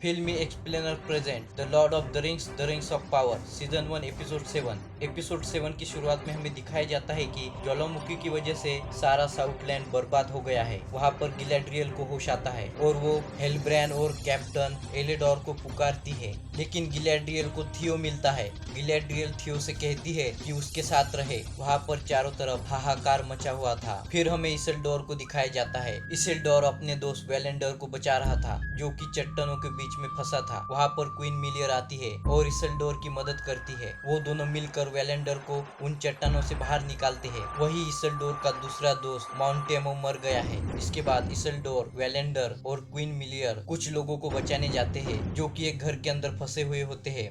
फिल्मी explainer present the Lord of the rings of power season 1 episode 7। Episode 7 की शुरुआत में हमें दिखाया जाता है कि ज्वालामुखी की वजह से सारा साउथलैंड बर्बाद हो गया है। वहाँ पर गिलाड्रियल को होश आता है और वो हेलब्रैन और कैप्टन एलेडोर को पुकारती है, लेकिन गिलाड्रियल को थियो मिलता है। गिलाड्रियल थियो से कहती है कि उसके साथ रहे। वहाँ पर चारों तरफ हाहाकार मचा हुआ था। फिर हमें इसिल्डोर को दिखाया जाता है। इसिल्डोर अपने दोस्त वेलेंडर को बचा रहा था, जो कि चट्टानों के बीच में फंसा था। वहाँ पर क्वीन मिलियर आती है और इसिल्डोर की मदद करती है। वो दोनों मिलकर वेलेंडर को उन चट्टानों से बाहर निकालते हैं। वही इसिल्डोर का दूसरा दोस्त माउंटेमो मर गया है। इसके बाद इसिल्डोर, वेलेंडर और क्वीन मिलियर कुछ लोगों को बचाने जाते हैं, जो कि एक घर के अंदर फंसे हुए होते हैं।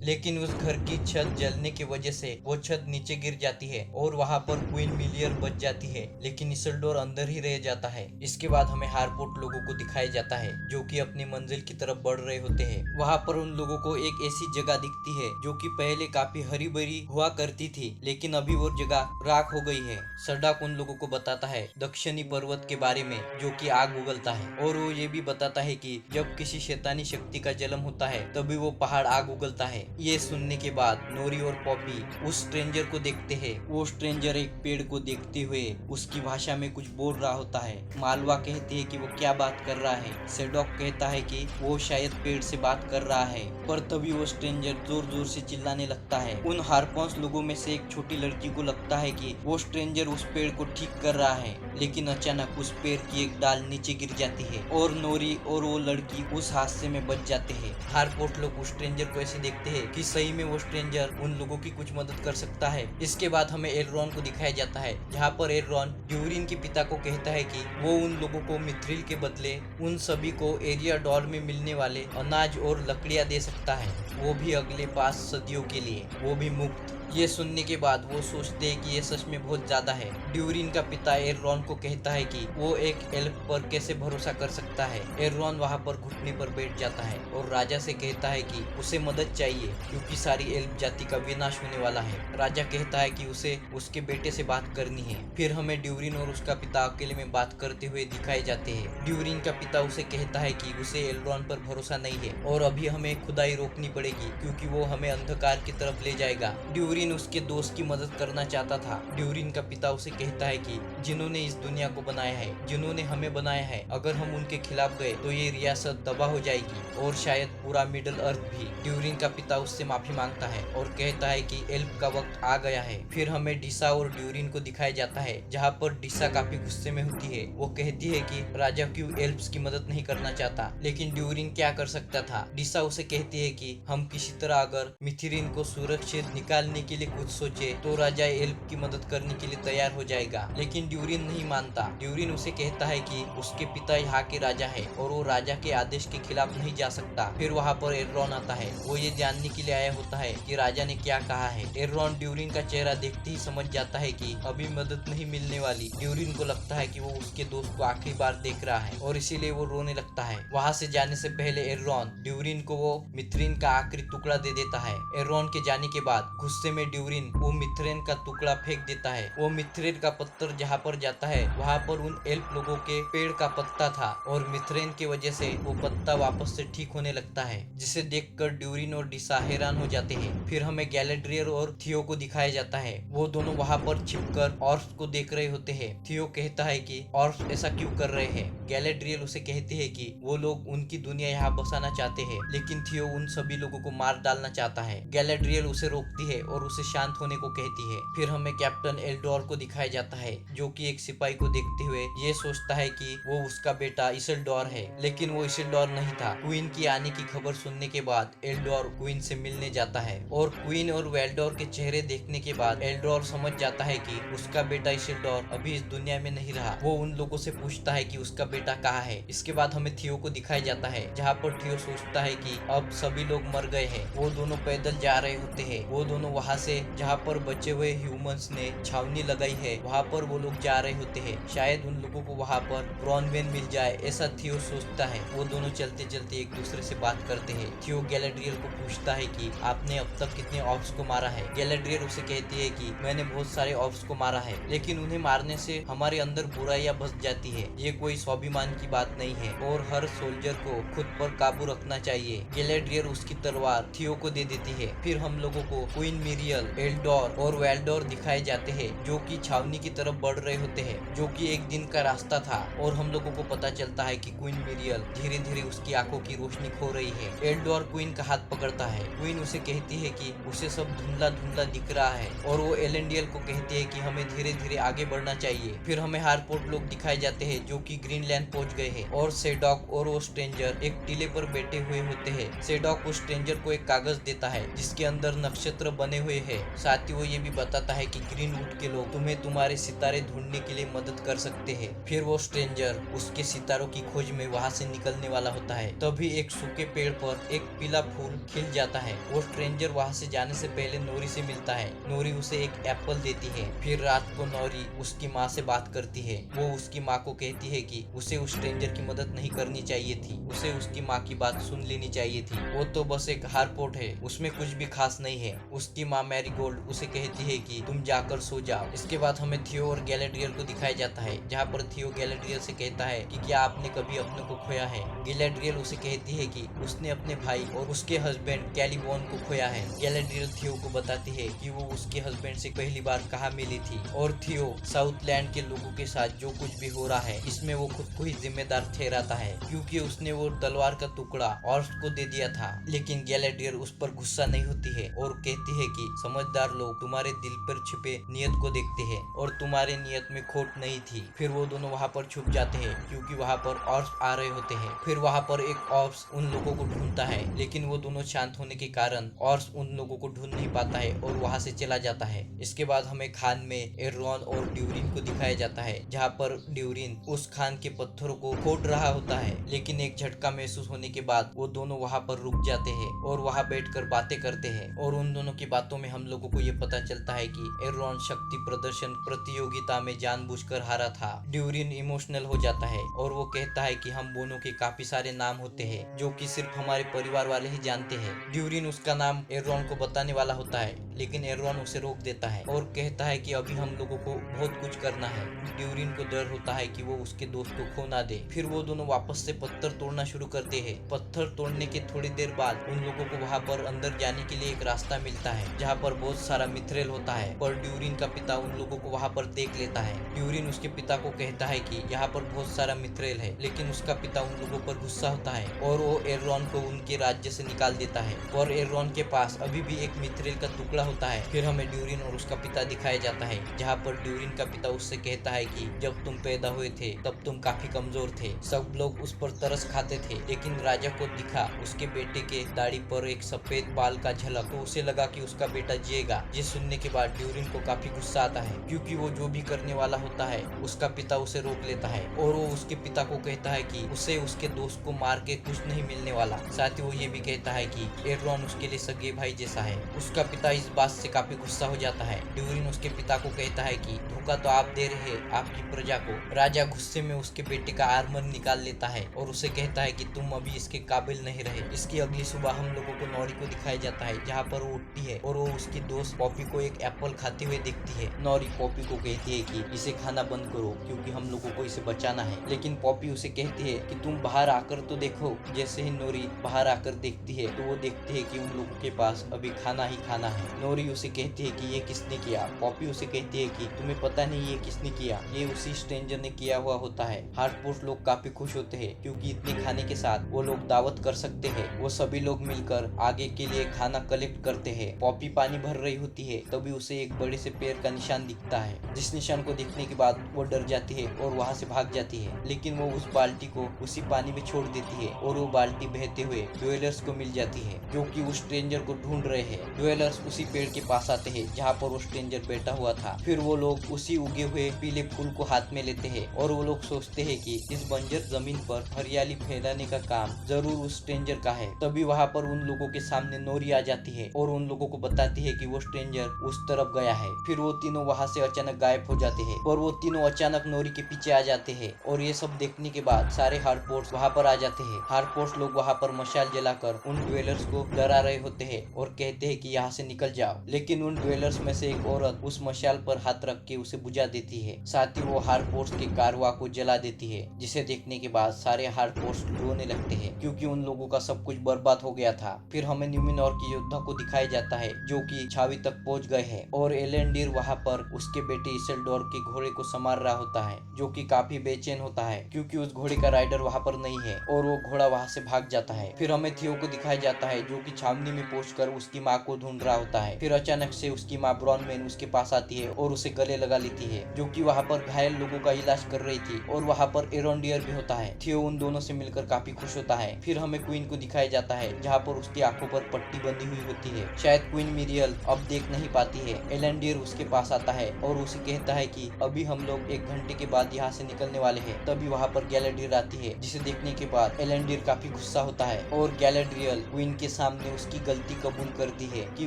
लेकिन उस घर की छत जलने की वजह से वो छत नीचे गिर जाती है और वहाँ पर क्वीन मिलियर बच जाती है, लेकिन इसिल्डोर अंदर ही रह जाता है। इसके बाद हमें हारपोर्ट लोगों को दिखाया जाता है, जो कि अपनी मंजिल की तरफ बढ़ रहे होते हैं। वहाँ पर उन लोगों को एक ऐसी जगह दिखती है जो कि पहले काफी हरी भरी हुआ करती थी, लेकिन अभी वो जगह राख हो गई है। सड़क उन लोगों को बताता है दक्षिणी पर्वत के बारे में, जो कि आग उगलता है, और वो ये भी बताता है कि जब किसी शैतानी शक्ति का जन्म होता है तभी वो पहाड़ आग उगलता है। ये सुनने के बाद नोरी और पॉपी उस स्ट्रेंजर को देखते हैं। वो स्ट्रेंजर एक पेड़ को देखते हुए उसकी भाषा में कुछ बोल रहा होता है। मालवा कहती है कि वो क्या बात कर रहा है। सेडॉक कहता है कि वो शायद पेड़ से बात कर रहा है, पर तभी वो स्ट्रेंजर जोर जोर से चिल्लाने लगता है। उन हारपॉन्स लोगों में से एक छोटी लड़की को लगता है कि वो स्ट्रेंजर उस पेड़ को ठीक कर रहा है, लेकिन अचानक उस पेड़ की एक डाल नीचे गिर जाती है और नोरी और वो लड़की उस हादसे में बच जाते हैं। हारपोर्ट लोग उस स्ट्रेंजर को ऐसे देखते हैं कि सही में वो स्ट्रेंजर उन लोगों की कुछ मदद कर सकता है। इसके बाद हमें एलरॉन को दिखाया जाता है, जहाँ पर एलरॉन ड्यूरिन के पिता को कहता है कि वो उन लोगों को मिथ्रिल के बदले उन सभी को एरिया डॉर में मिलने वाले अनाज और लकड़ियाँ दे सकता है, वो भी अगले 5 सदियों के लिए, वो भी मुफ्त। ये सुनने के बाद वो सोचते हैं कि ये सच में बहुत ज्यादा है। ड्यूरिन का पिता एलरॉन को कहता है कि वो एक एल्फ पर कैसे भरोसा कर सकता है। एलरॉन वहाँ पर घुटने पर बैठ जाता है और राजा से कहता है कि उसे मदद चाहिए, क्योंकि सारी एल्फ जाति का विनाश होने वाला है। राजा कहता है कि उसे उसके बेटे से बात करनी है। फिर हमें ड्यूरिन और उसका पिता अकेले में बात करते हुए दिखाए जाते हैं। ड्यूरिन का पिता उसे कहता है कि उसे एलरॉन पर भरोसा नहीं है और अभी हमें खुदाई रोकनी पड़ेगी, क्योंकि वो हमें अंधकार की तरफ ले जाएगा। ड्यूरिन उसके दोस्त की मदद करना चाहता था। ड्यूरिन का पिता उसे कहता है कि जिन्होंने इस दुनिया को बनाया है, जिन्होंने हमें बनाया है, अगर हम उनके खिलाफ गए तो ये रियासत तबाह हो जाएगी और शायद पूरा मिडल अर्थ भी। ड्यूरिन का पिता उससे माफी मांगता है और कहता है कि एल्फ का वक्त आ गया है। फिर हमें डिसा और ड्यूरिन को दिखाया जाता है, जहाँ पर डिसा काफी गुस्से में होती है। वो कहती है कि राजा क्यों एल्फ्स की मदद नहीं करना चाहता, लेकिन ड्यूरिन क्या कर सकता था। डिसा उसे कहती है कि हम किसी तरह अगर मिथिरिन को सुरक्षित निकालने के लिए कुछ सोचे तो राजा एल्फ की मदद करने के लिए तैयार हो जाएगा, लेकिन ड्यूरिन नहीं मानता। ड्यूरिन उसे कहता है कि उसके पिता यहाँ के राजा है और वो राजा के आदेश के खिलाफ नहीं जा सकता। फिर वहाँ पर एलरॉन आता है। वो ये जानने के लिए आया होता है कि राजा ने क्या कहा है। एलरॉन ड्यूरिन का चेहरा देखते ही समझ जाता है कि अभी मदद नहीं मिलने वाली। ड्यूरिन को लगता है कि वो उसके दोस्त को आखिरी बार देख रहा है और इसीलिए वो रोने लगता है। वहाँ से जाने से पहले एलरॉन ड्यूरिन को वो मिथ्रिन का आखिरी टुकड़ा दे देता है। एलरॉन के जाने के बाद गुस्से में ड्यूरिन वो मिथ्रेन का टुकड़ा फेंक देता है। वो मिथ्रेन का पत्थर जहाँ पर जाता है वहाँ पर उन एल्फ लोगों के पेड़ का पत्ता था और मिथ्रेन की वजह से वो पत्ता वापस से ठीक होने लगता है, जिसे देखकर ड्यूरिन और डिसा हैरान हो जाते हैं। फिर हमें गैलेड्रियर और थियो को दिखाया जाता है। वो दोनों वहाँ पर छिपकर ऑर्फ्स को देख रहे होते हैं। थियो कहता है कि ऑर्फ्स ऐसा क्यों कर रहे हैं। गैलेड्रियर उसे कहती है कि वो लोग उनकी दुनिया यहाँ बसाना चाहते हैं, लेकिन थियो उन सभी लोगों को मार डालना चाहता है। गैलेड्रियर उसे रोकती है और उसे शांत होने को कहती है। फिर हमें कैप्टन एल्डोर को दिखाया जाता है, जो कि एक सिपाही को देखते हुए ये सोचता है कि वो उसका बेटा इसिल्डोर है, लेकिन वो इसिल्डोर नहीं था। क्वीन की आने की खबर सुनने के बाद एल्डोर क्वीन से मिलने जाता है और क्वीन और वेल्डोर के चेहरे देखने के बाद एल्डोर समझ जाता है कि उसका बेटा इसिल्डोर अभी इस दुनिया में नहीं रहा। वो उन लोगों से पूछता है कि उसका बेटा कहाँ है। इसके बाद हमें थियो को दिखाया जाता है, जहाँ पर थियो सोचता है कि अब सभी लोग मर गए हैं। वो दोनों पैदल जा रहे होते हैं। वो दोनों वहाँ से जहाँ पर बचे हुए ह्यूमंस ने छावनी लगाई है वहाँ पर वो लोग जा रहे होते हैं। शायद उन लोगों को वहाँ पर ब्रॉनवेन मिल जाए, ऐसा थियो सोचता है। वो दोनों चलते चलते एक दूसरे से बात करते हैं। थियो गैलेड्रियल को पूछता है कि आपने अब तक कितने ऑप्स को मारा है। गैलेड्रियल उसे कहती है कि मैंने बहुत सारे ऑप्स को मारा है, लेकिन उन्हें मारने से हमारे अंदर बुराइयां बस जाती है। ये कोई स्वाभिमान की बात नहीं है और हर सोल्जर को खुद पर काबू रखना चाहिए। गैलेड्रियल उसकी तलवार थियो को दे देती है। फिर हम लोगों को क्वीन मिरियल, एल्डोर और वेल्डोर दिखाए जाते हैं जो कि छावनी की तरफ बढ़ रहे होते हैं, जो कि एक दिन का रास्ता था। और हम लोगों को पता चलता है कि क्वीन मिरियल धीरे धीरे उसकी आंखों की रोशनी खो रही है। एल्डोर क्वीन का हाथ पकड़ता है। क्वीन उसे कहती है कि उसे सब धुंधला धुंधला दिख रहा है और वो एलेंडियल को कहती है कि हमें धीरे धीरे आगे बढ़ना चाहिए। फिर हमें हारपोर्ट लोग दिखाए जाते हैं जो कि ग्रीनलैंड पहुंच गए हैं और सेडॉक और वो स्ट्रेंजर एक टीले पर बैठे हुए होते हैं। सेडॉक उस स्ट्रेंजर को एक कागज देता है जिसके अंदर नक्षत्र बने हुए हैं। साथ ही वो ये भी बताता है कि ग्रीनवुड के लोग तुम्हें तुम्हारे सितारे ढूंढने के लिए मदद कर सकते हैं। फिर वो स्ट्रेंजर उसके सितारों की खोज में वहां से निकलने वाला होता है। तभी एक सूखे पेड़ पर एक पीला फूल खिल जाता है। वो स्ट्रेंजर वहां से जाने से पहले नोरी से मिलता है। नोरी उसे एक एप्पल देती है। फिर रात को नोरी उसकी माँ से बात करती है। वो उसकी माँ को कहती है कि उसे उस स्ट्रेंजर की मदद नहीं करनी चाहिए थी, उसे उसकी माँ की बात सुन लेनी चाहिए थी। वो तो बस एक हारपोर्ट है, उसमें कुछ भी खास नहीं है। उसकी माँ मैरीगोल्ड उसे कहती है कि तुम जाकर सो जाओ। इसके बाद हमें थियो और गैलेड्रियल को दिखाया जाता है, जहाँ पर थियो गैलेड्रियल से कहता है कि क्या आपने कभी अपने को खोया है। गैलेड्रियल उसे कहती है कि उसने अपने भाई और उसके हस्बैंड कैलिबॉन को खोया है। गैलेड्रियल थियो को बताती है कि वो उसके हस्बैंड से पहली बार कहाँ मिली थी और थियो साउथलैंड के लोगों के साथ जो कुछ भी हो रहा है इसमें वो खुद को ही जिम्मेदार ठहराता है, क्योंकि उसने वो तलवार का टुकड़ा ऑर्स को दे दिया था। लेकिन गैलेड्रियल उस पर गुस्सा नहीं होती है और कहती है कि समझदार लोग तुम्हारे दिल पर छिपे नियत को देखते हैं और तुम्हारे नियत में खोट नहीं थी। फिर वो दोनों वहाँ पर छुप जाते हैं क्योंकि वहाँ पर ऑर्स आ रहे होते हैं। फिर वहाँ पर एक ऑर्स उन लोगों को ढूंढता है, लेकिन वो दोनों शांत होने के कारण ऑर्स उन लोगों को ढूंढ नहीं पाता है और वहाँ से चला जाता है। इसके बाद हमें खान में एर्रॉन और ड्यूरिन को दिखाया जाता है, जहाँ पर ड्यूरिन उस खान के पत्थरों को खोद रहा होता है। लेकिन एक झटका महसूस होने के बाद वो दोनों वहाँ पर रुक जाते हैं और वहाँ बैठकर बातें करते हैं। और उन दोनों की बातों में हम लोगों को ये पता चलता है कि एर्रॉन शक्ति प्रदर्शन प्रतियोगिता में जानबूझकर हारा था। ड्यूरिन इमोशनल हो जाता है और वो कहता है कि हम दोनों के काफी सारे नाम होते हैं जो कि सिर्फ हमारे परिवार वाले ही जानते हैं। ड्यूरिन उसका नाम एर्रॉन को बताने वाला होता है, लेकिन एर्रॉन उसे रोक देता है और कहता है कि अभी हम लोगों को बहुत कुछ करना है। ड्यूरिन को डर होता है कि वो उसके दोस्त को खो ना दे। फिर वो दोनों वापस से पत्थर तोड़ना शुरू करते हैं। पत्थर तोड़ने के थोड़ी देर बाद उन लोगों को वहाँ पर अंदर जाने के लिए एक रास्ता मिलता है, जहाँ पर बहुत सारा मिथरेल होता है। पर ड्यूरिन का पिता उन लोगों को वहाँ पर देख लेता है। ड्यूरिन उसके पिता को कहता है कि यहाँ पर बहुत सारा मिथरेल है, लेकिन उसका पिता उन लोगों पर गुस्सा होता है और वो एर्रॉन को उनके राज्य से निकाल देता है। और एर्रॉन के पास अभी भी एक मिथरेल का टुकड़ा होता है। फिर हमें ड्यूरिन और उसका पिता दिखाया जाता है, जहाँ पर ड्यूरिन का पिता उससे कहता है कि जब तुम पैदा हुए थे तब तुम काफी कमजोर थे, सब लोग उस पर तरस खाते थे, लेकिन राजा को दिखा उसके बेटे के दाढ़ी पर एक सफेद बाल का झलक, तो उसे लगा कि उसका बेटा जिएगा। ये सुनने के बाद ड्यूरिन को काफी गुस्सा आता है, क्योंकि वो जो भी करने वाला होता है उसका पिता उसे रोक लेता है और वो उसके पिता को कहता है कि उसे उसके दोस्त को मार के कुछ नहीं मिलने वाला। साथ ही वो ये भी कहता है कि एर्रॉन उसके लिए सगे भाई जैसा है। उसका पिता इस बात से काफी गुस्सा हो जाता है। ड्यूरिन उसके पिता को कहता है कि धोखा तो आप दे रहे हैं आपकी प्रजा को। राजा गुस्से में उसके बेटे का आर्मर निकाल लेता है और उसे कहता है कि तुम अभी इसके काबिल नहीं रहे। इसकी अगली सुबह हम लोगों को नोरी को दिखाया जाता है, जहाँ पर वो उठती है और वो उसकी दोस्त पॉपी को एक एप्पल खाते हुए देखती है। नोरी पॉपी को कहती है कि इसे खाना बंद करो क्योंकि हम लोगों को इसे बचाना है, लेकिन पॉपी उसे कहती है कि तुम बाहर आकर तो देखो। जैसे ही नोरी बाहर आकर देखती है तो वो देखती है कि उन लोगों के पास अभी खाना ही खाना है। नोरी उसे कहती है कि ये किसने किया। पॉपी उसे कहती है कि तुम्हें पता नहीं ये किसने किया, ये उसी स्ट्रेंजर ने किया हुआ होता है। हार्टपोर्ट लोग काफी खुश होते हैं क्योंकि इतने खाने के साथ वो लोग दावत कर सकते हैं। वो सभी लोग मिलकर आगे के लिए खाना कलेक्ट करते हैं। पॉपी पानी भर रही होती है, तभी उसे एक बड़े से पैर का निशान दिखता है, जिस निशान को देखने के बाद वो डर जाती है और वहाँ से भाग जाती है। लेकिन वो उस बाल्टी को उसी पानी में छोड़ देती है और वो बाल्टी बहते हुए ड्वेलर्स को मिल जाती है, जो कि उस स्ट्रेंजर को ढूंढ रहे हैं। ड्वेलर्स उसी पेड़ के पास आते हैं जहाँ पर वो स्ट्रेंजर बैठा हुआ था। फिर वो लोग उसी उगे हुए पीले फूल को हाथ में लेते हैं और वो लोग सोचते हैं कि इस बंजर जमीन पर हरियाली फैलाने का काम जरूर उस स्ट्रेंजर का है। तभी वहाँ पर उन लोगों के सामने नोरी आ जाती है और उन लोगों को बताती है कि वो स्ट्रेंजर उस तरफ गया है। फिर वो तीनों वहाँ से अचानक गायब हो जाते हैं और वो तीनों अचानक नोरी के पीछे आ जाते हैं। और ये सब देखने के बाद सारे हार्डपोर्ट्स वहाँ पर आ जाते हैं। हार्डपोर्ट्स लोग वहाँ पर मशाल जलाकर उन ड्वेलर्स को डरा रहे होते हैं और कहते हैं कि यहाँ से निकल जाओ। लेकिन उन ड्वेलर्स में से एक औरत उस मशाल पर हाथ रख के उसे बुझा देती है। साथ ही वो हार्डपोर्ट्स के कारवा को जला देती है, जिसे देखने के बाद सारे हार्डपोर्ट्स रोने लगते हैं क्योंकि उन लोगों का सब कुछ बर्बाद हो गया था। फिर हमें न्यूमिनोर की योद्धा को दिखाया जाता है जो कि छावी तक पहुंच गए हैं और एलेंडीर वहां पर उसके बेटे इसेल्डोर के घोड़े को संभाल रहा होता है, जो कि काफी बेचैन होता है क्योंकि उस घोड़े का राइडर वहां पर नहीं है और वो घोड़ा वहां से भाग जाता है। फिर हमें थियो को दिखाया जाता है जो कि छावनी में पहुंचकर उसकी माँ को ढूंढ रहा होता है। फिर अचानक से उसकी माँ ब्रॉनमैन उसके पास आती है और उसे गले लगा लेती है, जो कि वहां पर घायल लोगों का इलाज कर रही थी। और वहां पर एरोंडियर भी होता है। थियो उन दोनों से मिलकर काफी खुश होता है। फिर हमें क्वीन को दिखाया जाता है जहाँ पर उसकी आंखों पर पट्टी बंधी हुई होती है। शायद क्वीन मिरियल अब देख नहीं पाती है। एलेंडीर उसके पास आता है और उसे कहता है कि अभी हम लोग 1 घंटे के बाद यहाँ से निकलने वाले हैं। तभी वहाँ पर गैलेडीर आती है, जिसे देखने के बाद एलेंडीर काफी गुस्सा होता है और गैलेड्रियल क्वीन के सामने उसकी गलती कबूल करती है कि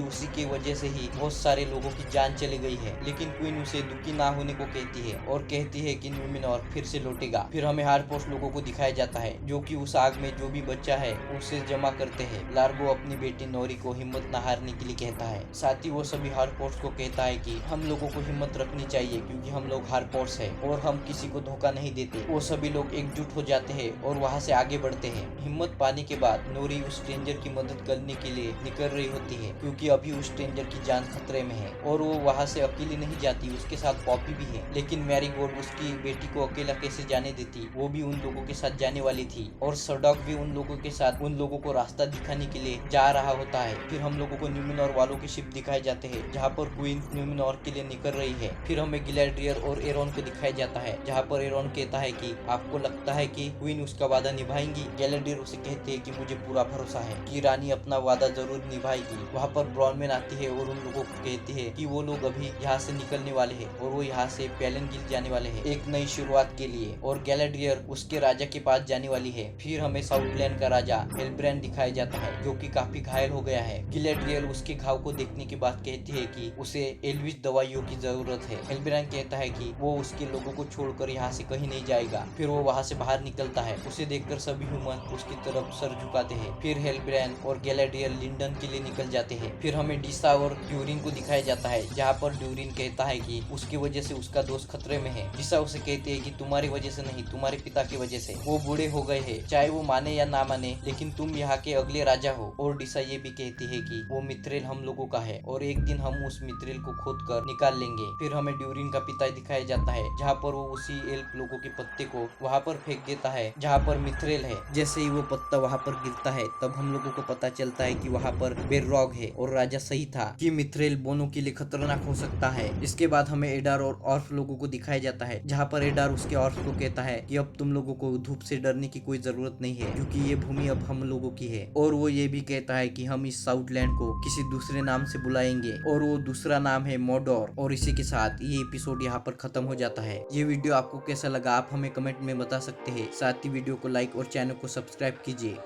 उसी की वजह से ही बहुत सारे लोगों की जान चली गई है। लेकिन क्वीन उसे दुखी ना होने को कहती है और कहती है कि न्यूमिनोर फिर से लौटेगा। फिर हमें हार्डपोर्ट्स लोगों को दिखाया जाता है जो कि उस आग में जो भी बच्चा है उसे जमा करते हैं। लार्गो अपनी बेटी नोरी को हिम्मत न हारने के लिए कहता है। साथ ही वो सभी हार्डपोर्ट्स को कहता है कि हम लोगों को हिम्मत रखनी चाहिए क्योंकि हम लोग हार्डपोर्ट्स हैं और हम किसी को धोखा नहीं देते। वो सभी लोग एकजुट हो जाते हैं और वहाँ से आगे बढ़ते हैं। हिम्मत पाने के बाद नोरी उस स्ट्रेंजर की मदद करने के लिए निकल रही होती है क्योंकि अभी उस स्ट्रेंजर की जान खतरे में है और वो वहाँ से अकेली नहीं जाती, उसके साथ पॉपी भी है। लेकिन मैरीगोल्ड उसकी बेटी को अकेला कैसे जाने देती, वो भी उन लोगों के साथ जाने वाली थी और सडॉक भी उन लोगों के साथ उन लोगों को रास्ता दिखाने के लिए जा रहा होता है। फिर हम लोगों को न्यूमिनोर वालों की शिप दिखाए जाते हैं जहाँ पर क्वीन न्यूमिनोर के लिए निकल रही है। फिर हमें गिलैड्रियर और एरोन को दिखाया जाता है जहाँ पर एरोन कहता है कि आपको लगता है कि क्वीन उसका वादा निभाएंगी। गैलेडियर उसे कहते हैं कि मुझे पूरा भरोसा है कि रानी अपना वादा जरूर निभाएगी। वहाँ पर ब्रॉनमैन आती है और उन लोगों को कहती है कि वो लोग अभी यहाँ से निकलने वाले हैं और वो यहाँ से पेलेनगिल जाने वाले हैं एक नई शुरुआत के लिए और गैलेडियर उसके राजा के पास जाने वाली है। फिर हमें साउथलैंड का राजा हेलब्रैंड दिखाया जाता है जो कि काफी घायल हो गया है। गिलैड्रियल उसके घाव को देखने के बाद कहती है कि उसे एल्विस दवाइयों की जरूरत है। हेलब्रैंड कहता है कि वो उसके लोगों को छोड़कर यहाँ से कहीं नहीं जाएगा। फिर वो वहाँ से बाहर निकलता है। उसे देखकर सभी ह्यूमन उसकी तरफ सर झुकाते हैं। फिर हेलब्रैंड और गैलेडियल लिंडन के लिए निकल जाते हैं। फिर हमें डिसा और ड्यूरिन को दिखाया जाता है जहाँ पर ड्यूरिन कहता है कि उसकी वजह से उसका दोस्त खतरे में है। डिसा उसे कहती है कि तुम्हारी वजह से नहीं, तुम्हारे पिता की वजह से वो बूढ़े हो गए हैं, चाहे वो माने या ना माने, लेकिन तुम यहाँ के अगले राजा हो। और डिसा ये भी कहती है कि वो मिथ्रेल हम लोगों का है और एक दिन हम उस मिथ्रेल को खोद कर निकाल लेंगे। फिर हमें ड्यूरिन का पिता दिखाया जाता है जहाँ पर वो उसी एल्फ लोगों के पत्ते को वहाँ पर फेंक देता है जहाँ पर मिथ्रेल है। जैसे ही वो पत्ता वहाँ पर गिरता है तब हम लोगों को पता चलता है कि वहाँ पर बेररॉग है और राजा सही था कि मिथ्रेल बोनो के लिए खतरनाक हो सकता है। इसके बाद हमें एडार और ऑर्फ लोगों को दिखाया जाता है जहाँ पर एडार उसके ऑर्फ को कहता है कि अब तुम लोगों को धूप से डरने की कोई जरूरत नहीं है क्योंकि ये भूमि अब हम लोगों की है। और वो ये भी कहता है कि हम इस साउथलैंड को किसी दूसरे नाम से बुलाएंगे और वो दूसरा नाम है मोडोर। और इसी के साथ ये एपिसोड यहाँ पर खत्म हो जाता है। ये वीडियो आपको कैसा लगा आप हमें कमेंट में बता सकते हैं। साथ ही वीडियो को लाइक और चैनल को सब्सक्राइब कीजिए।